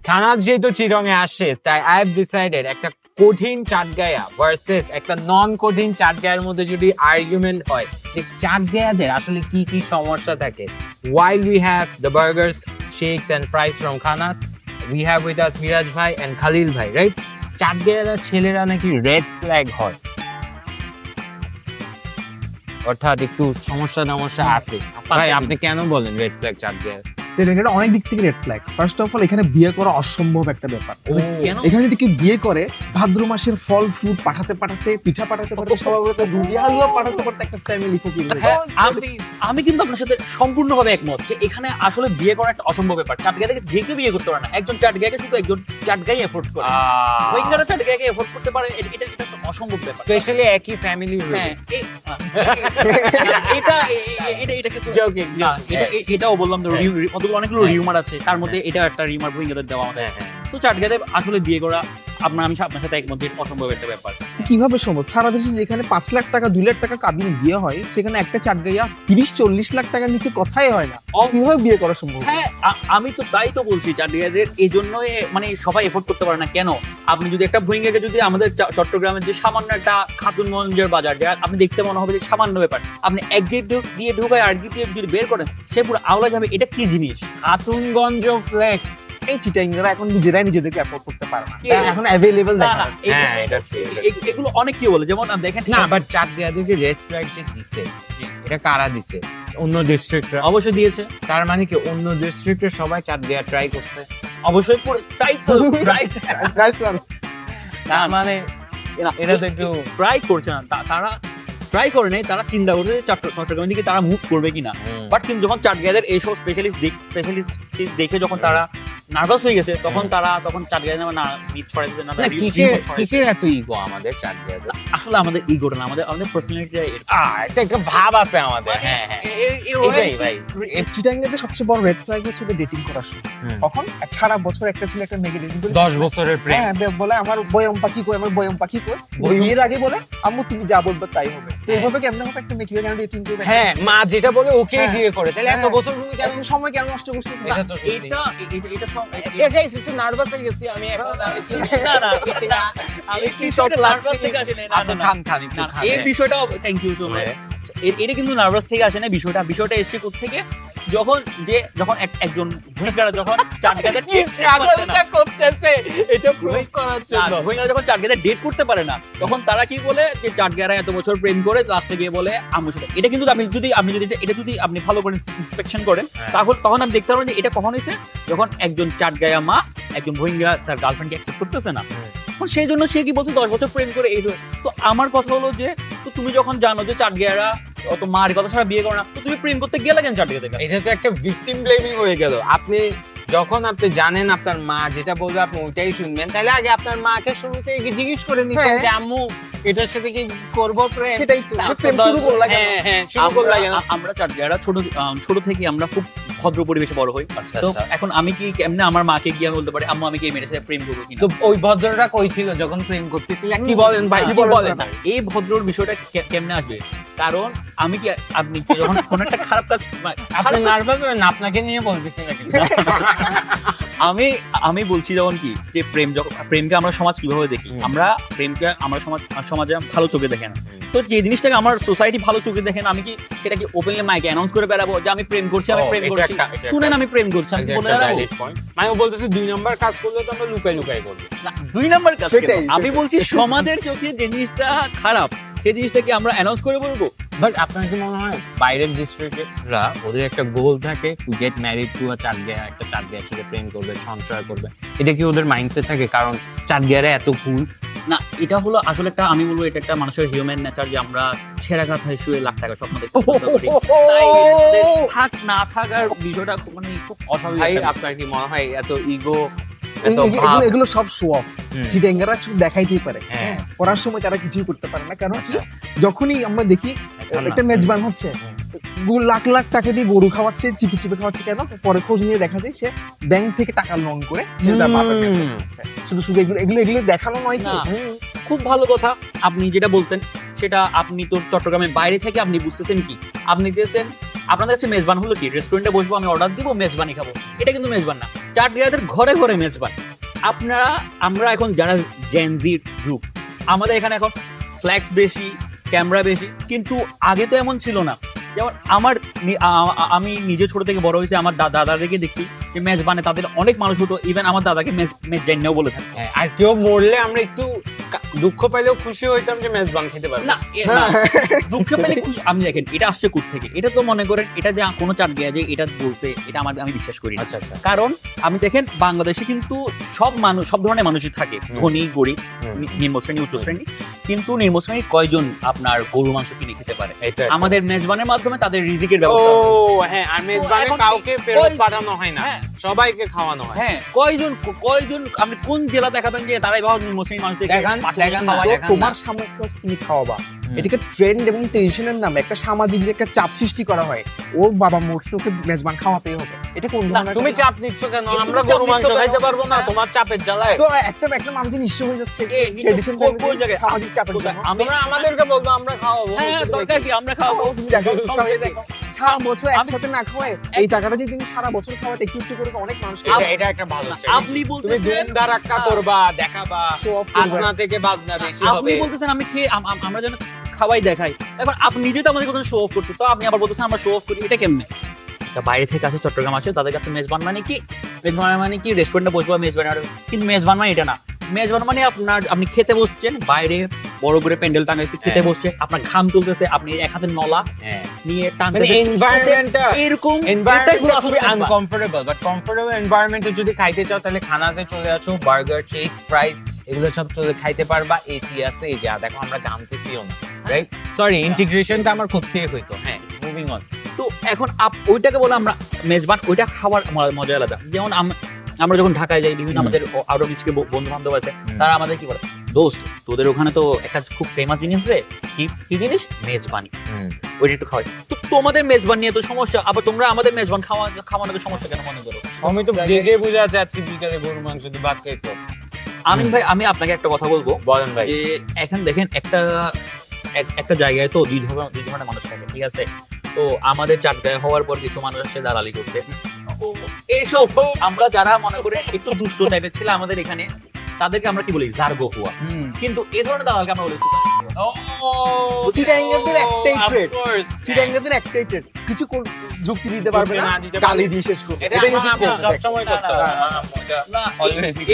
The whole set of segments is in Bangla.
খানাস যেহেতু চিটং এ আসছে, তাই আই হ্যাভ ডিসাইডেড একটা কঠিন চাটগায়া ভার্সেস একটা নন কঠিন চাটগায়ার মধ্যে যদি আর্গুমেন্ট হয় যে চাটগায়াদের আসলে কি কি সমস্যা থাকে, while we have the burgers, shakes and fries from Khanas, we have with us Miraj ভাই and খালিল ভাই, রাইট? চাটগায়ার ছেলেরা নাকি রেড ফ্ল্যাগ হয়, অর্থাৎ একটু সমস্যা আছে। ভাই আপনি কেন বলেন রেড ফ্ল্যাগ চাটগায়া? এটা অনেক দিক থেকে red flag. First of all এখানে বিয়ে করা অসম্ভব একটা ব্যাপার। কেন? এখানে যদি কেউ বিয়ে করে ভাদ্র মাসের ফল ফ্রুট পাঠাতে পিঠা পাঠাতে সবাই রুটি হালুয়া পাঠাতে একটা ফ্যামিলি ফকির হয়ে যায়। হ্যাঁ, আমি কিন্তু আপনার সাথে সম্পূর্ণভাবে একমত যে এখানে আসলে বিয়ে করা একটা অসম্ভব ব্যাপার। চাটগাঁয়া থেকে যে কেউ বিয়ে করতে পারে না। একজন চাটগাঁয়াকে শুধু একজন চাটগাঁই এফোর্ড করে, রোহিঙ্গারা চাটগাঁয়াকে এফোর্ড করতে পারে, এটা একটা অসম্ভব ব্যাপার। স্পেশালি একই ফ্যামিলি। হ্যাঁ, এটা কিন্তু এটাও বললাম, অনেকগুলো রিউমার আছে, তার মধ্যে এটা একটা রিউমার রোহিঙ্গাদের দেওয়া আমাদের। তো চাটগাঁয়াতে আসলে বিয়ে করা আমি আপনার সাথে একমত, অসম্ভব একটা ব্যাপার। কিভাবে সম্ভব? সারা দেশে যেখানে 5 লাখ টাকা 2 লাখ টাকা কাবিন বিয়ে হয়, সেখানে একটা চাটগাঁয়া 30-40 লাখ টাকার নিচে কথাই হয় না। কিভাবে বিয়ে করা সম্ভব? হ্যাঁ, আমি তো তাই তো বলছি, চাটগাঁয়াদের এই জন্যই মানে সবাই এফোর্ড করতে পারে না। কেন? আপনি যদি একটা রোহিঙ্গাকে যদি আমাদের চট্টগ্রামের যে সামান্য একটা খাতুনগঞ্জের বাজার, যা আপনি দেখতে মনে হবে যে সামান্য ব্যাপার, আপনি এক গেট দিয়ে ঢুকায় আর গেট দিয়ে যদি বের করেন, সে পুরো আওলা যাবে। এটা কি জিনিস? খাতুনগঞ্জ ফ্লেক্স। এই চিটাঙ্গরা এখন নিজেরাই নিজেদেরকে অ্যাফোর্ড করতে পারে না, এখন অ্যাভেলেবল দেখা যায়। হ্যাঁ, এটা এগুলো অনেক কি বলে, যেমন দেখেন না, বাট চাটগাঁয়াদেরকে রেড ফ্ল্যাগ যে দিছে, এটা কারা দিছে? অন্য ডিস্ট্রিক্টরা অবশ্যই দিয়েছে। তার মানে কি অন্য ডিস্ট্রিক্টের সবাই চাটগাঁয়া ট্রাই করছে? অবশ্যই তাই তো তার মানে এটা তো একটু ট্রাই করছে না, তারা ট্রাই করে নাই, তারা চিন্তা করছে যে চট্টগ্রামের দিকে তারা মুভ করবে কিনা। বাট কিন্তু যখন চাটগাঁয়াদের এইসব স্পেশালিস্ট দেখে যখন তারা নার্ভাস হয়ে গেছে, তখন চাটগাঁয়া না মিট ছড়াইছে না। কিসের এত ইগো আমাদের চাটগাঁয়াতে? আসলে আমাদের ইগোটা না, আমাদের পার্সোনালিটি। এটা একটা ভাব আছে আমাদের। হ্যাঁ, এটাই ভাই। চিটাঙ্গাতে সবচেয়ে বড় রেড ফ্ল্যাগ হচ্ছে ডেটিং করার সময়। তখন সারা বছর একটা ছেলে একটা মেয়েকে ডেটিং করে 10 বছরের প্রেম। হ্যাঁ, বলে আমার বয়ম পাখি কই, আমার বয়ম পাখি কই। বিয়ের আগে বলে আম্মু তুমি যা বলবে তাই হবে। তো এইভাবে কেমনে হবে একটা মেয়েকে কেন ডেটিং করবে? হ্যাঁ, মা যেটা বলে ওকে বিয়ে করে, তাহলে এত বছর তুমি কেন সময় কেন নষ্ট করছিস? এটা তো এটাই একটু নার্ভাস হয়ে গেছি আমি এখন। আমি কি সব নার্ভাস থেকে আসে না। এই বিষয়টা থ্যাংক ইউ সো মাচ। এটা কিন্তু নার্ভাস থেকে আসে না, বিষয়টা এসছে কোথা থেকে? যখন একজন ভূমিকারা যখন চাটগাঁয়াতে করতেছে, এটা প্রুফ করার জন্য ভূমিকারা যখন চাটগাঁয়াতে ডেট করতে পারে না, তখন তারা কি বলে যে চাটগাঁয়ারা এত বছর প্রেম করে লাস্টে গিয়ে বলে আম্মুর সাথে। এটা কিন্তু আপনি ভালো করে ইন্সপেকশন করেন, তখন আপনি দেখতে পারবেন যে এটা কখন হয়েছে, যখন একজন চাটগাঁয়া মা একজন রোহিঙ্গা তার গার্লফ্রেন্ডকে অ্যাকসেপ্ট করতেছে না। সেই জন্য সে কি বলছে 10 বছর প্রেম করে এই। তো আমার কথা হলো যে, তো তুমি যখন জানো যে চাটগাঁয়ারা অত মার কথা ছাড়া বিয়ে করে না, তো তুমি প্রেম করতে গেলে কেন চাটগাঁয়া থেকে? এটা তো একটা ভিকটিম ব্লেমিং হয়ে গেল। আপনি যখন আপনি জানেন আপনার মা যেটা বলবে আপনি ওইটাই শুনবেন, তাহলে আগে আপনার মাকে শুরুতে জিজ্ঞেস করে নিতেন যে আম্মু এটার সাথে কি করব প্রেম? সেটাই তো প্রেম শুরু করলা কেন? হ্যাঁ, শুরু করলা কেন? আমরা চাটগাঁয়ারা ছোট থেকে আমরা খুব ভদ্র পরিবেশে বড় হই। তো এখন আমি কি কেমনে আমার মাকে গিয়ে বলতে পারি আম্মু আমি কি এই মেয়ের সাথে প্রেম করবো কিনা? তো ওই ভদ্রটা কই ছিল যখন প্রেম করতেছিলেন? কি বলেন ভাই, কি বলেন? এই ভদ্রর বিষয়টা কেমনে আসবে? কারণ আপনি কি যখন কোন একটা খারাপ কাজ, আপনি নার্ভাস হন, আপনাকে নিয়ে বলতেছি নাকি? আমি বলছি যেমন কি যে প্রেমকে আমরা সমাজ কিভাবে দেখি, আমরা প্রেমকে আমরা সমাজে ভালো চোখে দেখে না। তো যে জিনিসটাকে আমার সোসাইটি ভালো চোখে দেখেন, আমি কি সেটা কি ওপেনলি মাইকে অ্যানাউন্স করে বেড়াবো যে আমি প্রেম করছি, শুনেন আমি প্রেম করছি, আমি বলে মানে বলতেছি 2 নাম্বার কাজ করলে তো আমরা লুকাই করবো না। 2 নাম্বার কাজ আমি বলছি সমাজের চোখে যে জিনিসটা খারাপ, সেই জিনিসটাকে আমরা অ্যানাউন্স করে বলবো। বাট আপনার কি মনে হয় বাইরের ডিস্ট্রিক্টরা ওদের একটা গোল থাকে টু গেট ম্যারিড টু চাটগাঁয়া, একটা চাটগাঁয়ার সাথে প্রেম করবে, সঞ্চয় করবে, এটা কি ওদের মাইন্ডসেট থাকে? কারণ চাটগাঁয়ারা এত কুল না, এটা হলো আসলে আমি বলবো এটা একটা মানুষের হিউম্যান নেচার, যে আমরা ছেঁড়া কাঁথায় শুয়ে লাখ টাকা স্বপ্ন দেখতে পারি। থাক না থাকার বিষয়টা মানে খুব অস্বাভাবিক। আপনার কি মনে হয় এত ইগো, এগুলো সব শো অফ? চিটাঙ্গারা শুধু দেখাইতেই পারে, পড়ার সময় তারা কিছুই করতে পারে না। কারণ কি, যখনই আমরা দেখি একটা মেজবান হচ্ছে, লাখ লাখ টাকা দিয়ে গরু খাওয়াচ্ছে, চিপে চিপে খাওয়াচ্ছে, কেন? পরে খোঁজ নিয়ে দেখা যায় সে ব্যাংক থেকে টাকা লোন করে শুধু এগুলো দেখানো নয় কি? খুব ভালো কথা আপনি যেটা বলতেন, সেটা আপনি তো চট্টগ্রামের বাইরে থেকে আপনি বুঝতেছেন কি, আপনি দিয়েছেন আপনাদের কাছে মেজবান হলো কি রেস্টুরেন্টে বসবো, আমি অর্ডার দিব, মেজবানি খাবো, এটা কিন্তু মেজবান না। চাট গায়াদের ঘরে ঘরে মেজবান। আমরা এখন যারা জেনজির যুগ, আমাদের এখানে এখন ফ্ল্যাক্স বেশি, ক্যামেরা বেশি, কিন্তু আগে তো এমন ছিল না। যেমন আমি নিজে ছোট থেকে বড় হয়েছে, আমার দাদাদেরকে দেখছি যে মেজবানে তাদের অনেক মানুষ হতো, ইভেন আমার দাদাকে মেজ জাইনাও বলে থাকে। হ্যাঁ, আর কেউ মরলে আমরা একটু দুঃখ পাইলেও খুশি হইতাম যে মেজবান খেতে পারবো। না দুঃখ পেলে খুশি। আমি দেখেন এটা আসছে কোথা থেকে, এটা তো মনে করেন এটা যে কোনো চাট গেয়া যে এটা বলছে, এটা আমি বিশ্বাস করি না। আচ্ছা আচ্ছা। কারণ আমি দেখেন বাংলাদেশে কিন্তু সব ধরনের মানুষই থাকে, ধনী গরিব, নিম্ন শ্রেণী উচ্চ শ্রেণী, কিন্তু নিম্ন শ্রেণী কয়জন আপনার গরু মাংস কিনে খেতে পারে? আমাদের মেজবানের মাধ্যমে তাদের রিজিকের ব্যবস্থা। ও হ্যাঁ, আর মেজবানে কাউকে ফেরত পাঠানো হয় না, সবাইকে খাওয়ানো হয়। হ্যাঁ, কয়জন আপনি কোন জেলা দেখাবেন যে তারাই ভাগ নিম্ন শ্রেণীর মানুষদেরকে তোমার সামর্থ্য তুমি খাওয়াবা, এটাকে ট্রেন্ড এবং টেনশনের নামে একটা সামাজিক যে একটা চাপ সৃষ্টি করা হয়, ওর বাবা মরছে ওকে মেজবান খাওয়াতেই হবে। এটা কোন ধরনের? তুমি চাপ নিচ্ছ কেন? আমরা গরু মাংস খাইতে পারবো না তোমার চাপের জ্বালায়? তো একটা মানুষ নিঃস্ব হয়ে যাচ্ছে ট্রেডিশন কোন জায়গায় সামাজিক চাপের জন্য। তোমরা আমাদেরকে বলবো আমরা খাওয়াবো। হ্যাঁ, দরকার কি আমরা খাওয়াবো? তুমি দেখো সারা বছর একসাথে না খাওয়ায় এই টাকাটা যদি তুমি সারা বছর খাওয়াতে একটু একটু করে অনেক মানুষ এটা একটা ভালো। আপনি তুমি বলতেছেন ধুমধারাক্কা করবা, দেখাবা, আজনা থেকে বাজনা বেশি হবে। আপনি বলতেছেন আমি খেয়ে আমরা যেন খাওয়াই দেখাই, এখন আপনি নিজে তো আমাদের কথা শো অফ করতে, তো আপনি আবার বলতেছেন আমরা শো অফ করি, এটা কেমনে? বাইরে থেকে আসে, চট্টগ্রাম আসে, তাদের কাছে মেজবান মানে কি? মেজবান মানে কি রেস্টুরেন্টে বসবো মেজবান, কিন্তু মেজবান মানে এটা না। মেজবান মানে আপনি খেতে বসছেন, বাইরে বড় করে প্যান্ডেল টাঙাইছে, খেতে বসছে, আপনার ঘাম তুলতেছে, আপনি এক হাতে নলা নিয়ে টাঙাইছে, এনভায়রনমেন্টটা এরকম এনভায়রনমেন্টটা খুবই আনকমফোর্টেবল, বাট কমফোর্টেবল এনভায়রনমেন্টে যদি খাইতে চাও তাহলে খানাসে চলে আসো, বার্গার, শেকস, ফ্রাইস এগুলো সব চলে খাইতে পারবা। এসি আছে, এই যে দেখো আমরা ঘামতেছিও না, রাইট? সরি, ইন্টিগ্রেশনটা আমার করতেই হইতো। হ্যাঁ, মুভিং অন। তো এখন ওইটাকে বলে আমরা মেজবান, ওইটা খাওয়ার মজা আলাদা। যেমন আমরা যখন ঢাকায় যাই, বিভিন্ন আমাদের আউট অফ ডিস্ট্রিক্ট বন্ধু বান্ধব আছে, তারা আমাদের কি বলে, দোস্ত তোদের ওখানে তো একটা খুব ফেমাস জিনিস আছে, কি জিনিস? মেজবানি, ওইটা একটু খাওয়াই। তো তোমাদের মেজবান নিয়ে তো সমস্যা, আবার তোমরা আমাদের মেজবান খাওয়ানোর সমস্যা কেন মনে করো? আমি তো দেখে বুঝা যাচ্ছে আজকে বিকালে গরু মাংস দিয়ে ভাত খাইছো। আমিন ভাই, আমি আপনাকে একটা কথা বলবো। বলেন ভাই। যে এখন দেখেন একটা জায়গায় তো দুই ধরনের মানুষ থাকে, ঠিক আছে? তো আমাদের চাটগাঁয় হওয়ার পর কিছু মানুষ আসে দালালি করতে। এইসব আমরা যারা মনে করে একটু দুষ্ট টাইপের ছেলে আমাদের এখানে, তাদেরকে আমরা কি বলি? জারগোফুয়া। কিন্তু এই ধরনের দালালকে আমরা বলি চিটাঙ্গাদের একটাই ট্রেড, চিটাঙ্গাদের একটাই ট্রেড, কিছু যুক্তি দিতে পারবে না, গালি দিয়ে শেষ করবে। এটা সব সময় করতে হবে।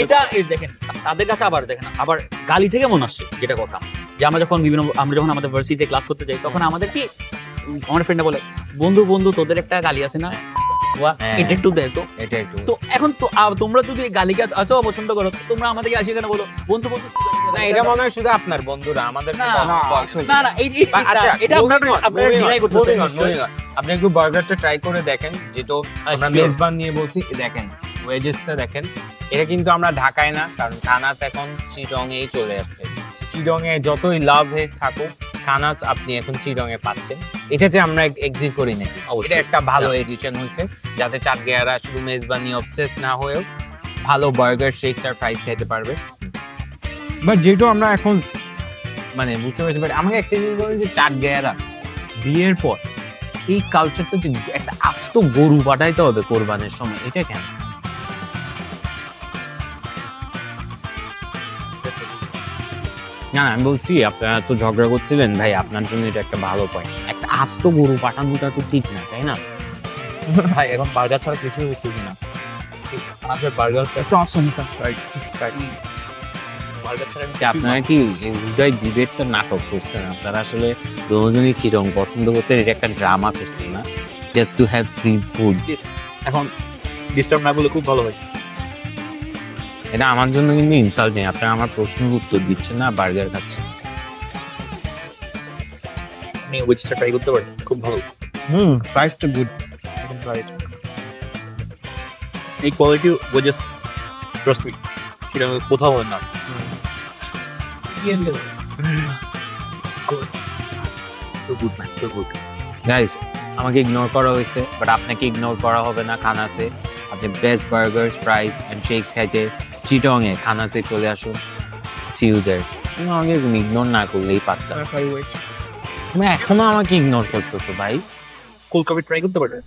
এটা দেখেন, তাদের কাছে আবার দেখেন, আবার গালি থেকে মনে আসছে যেটা কথা, যে আমরা যখন আমাদের ভার্সিটিতে ক্লাস করতে যাই, তখন আমাদের কি আমার ফ্রেন্ডরা বলে, বন্ধু তোদের একটা গালি আছে না, এটা একটু দেয় তো, এটা একটু। তো এখন তো তোমরা যদি গালিকে এত অপছন্দ করো, তোমরা আমাদেরকে আসি কেন বলো বন্ধু? না, এটা মনে হয় শুধু আপনার বন্ধুরা, আমাদের না, এটা আপনারা ডিনাই করতেছেন। আপনি একটু বার্গারটা ট্রাই করে দেখেন, যেহেতু আমরা মেজবান নিয়ে বলছি। দেখেন ওয়েজেসটা দেখেন, এটা কিন্তু আমরা ঢাকায় না, কারণ খানাস এখন চিটং এই চলে আসছে। চিটং এ যতই লাভ হয়ে থাকুক, খানাস আপনি এখন চিটং এ পাচ্ছেন, এটাতে আমরা এগ্রি করি নাকি? এটা একটা ভালো এডিশন হয়েছে, যাতে চাটগাঁয়ারা শুধু মেজবান নিয়ে অবসেস না হয়েও ভালো বার্গার, শেকস আর ফ্রাইস খেতে পারবে। বাট যেহেতু আমরা এখন মানে বুঝতে পারছি, বাট আমাকে একটা জিনিস বলেন যে চাটগাঁয়ারা বিয়ের পর এই কালচারটা যে একটা আস্ত গরু পাঠাইতে হবে কোরবানের সময়, এটা কেন? না, আমি বলছি আপনারা তো ঝগড়া করছিলেন ভাই, আপনার জন্য এটা একটা ভালো পয়েন্ট। একটা আস্ত গরু পাঠানোটা তো ঠিক না, তাই না ভাই? এখন বার্গার ছাড়া কিছু হয়েছে কিনা? আমাদের বার্গারটা আপনারা কি হৃদয় ডিবেটটা নাটক করছেন? আপনারা আসলে দুজনই চিরং পছন্দ করতেন, এটা একটা ড্রামা করছেন না, just to have free food. এখন ডিস্টার্ব না করলে খুব ভালো হয়। এটা আমার জন্য কিন্তু ইনসাল্ট নেই, আপনারা আমার প্রশ্নের উত্তর দিচ্ছেন না, বার্গার খাচ্ছেন। আপনি ওয়েজটা ট্রাই করতে পারেন, খুব ভালো। ফ্রাইসটা গুড। এই কোয়ালিটি ওয়েজেস, ট্রাস্ট মি, সেটা কোথাও হয় না। গাইস, আমাকে ইগনোর করা হয়েছে, বাট আপনাকে ইগনোর করা হবে না। খানাসে আপনি best burger, fries and shakes খাইতে চিটং এ খানাসে চলে আসুন। See you there. তুমি আমাকে ইগনোর না করলেই পারতাম। তুমি এখনো আমাকে ইগনোর করতেছো ভাই। কোলকাতা ট্রাই করতে পারেন।